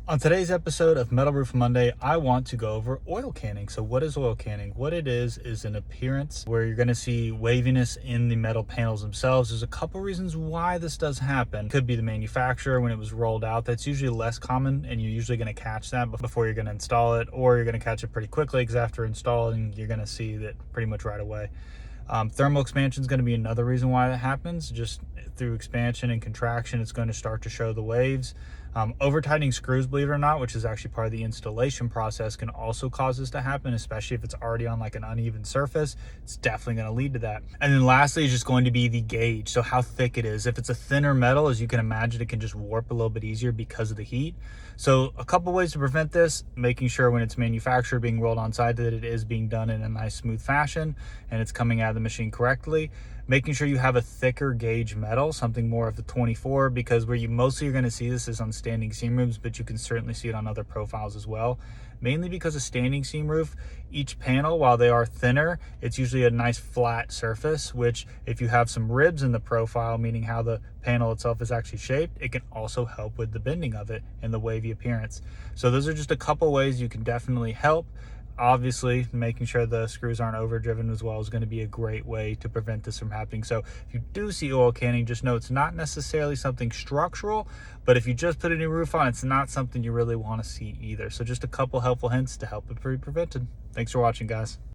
On today's episode of Metal Roof Monday, I want to go over oil canning. So what is oil canning? What it is an appearance where you're going to see waviness in the metal panels themselves. There's a couple reasons why this does happen. Could be the manufacturer when it was rolled out. That's usually less common, and you're usually going to catch that before you're going to install it, or you're going to catch it pretty quickly because after installing, you're going to see that pretty much right away. Thermal expansion is going to be another reason why that happens. Just through expansion and contraction, it's going to start to show the waves. Over tightening screws, believe it or not, which is actually part of the installation process, can also cause this to happen, especially if it's already on like an uneven surface. It's definitely going to lead to that. And then lastly is just going to be the gauge. So how thick it is. If it's a thinner metal, as you can imagine, it can just warp a little bit easier because of the heat. So a couple ways to prevent this: making sure when it's manufactured, being rolled on site, that it is being done in a nice smooth fashion and it's coming out of the machine correctly. Making sure you have a thicker gauge metal, something more of the 24, because where you mostly are going to see this is on standing seam roofs, but you can certainly see it on other profiles as well. Mainly because a standing seam roof, each panel, while they are thinner, it's usually a nice flat surface, which if you have some ribs in the profile, meaning how the panel itself is actually shaped, it can also help with the bending of it and the wavy appearance. So those are just a couple ways you can definitely help. Obviously, making sure the screws aren't overdriven as well is going to be a great way to prevent this from happening. So if you do see oil canning, just know it's not necessarily something structural, but if you just put a new roof on, it's not something you really want to see either. So just a couple helpful hints to help it be prevented. Thanks for watching, guys.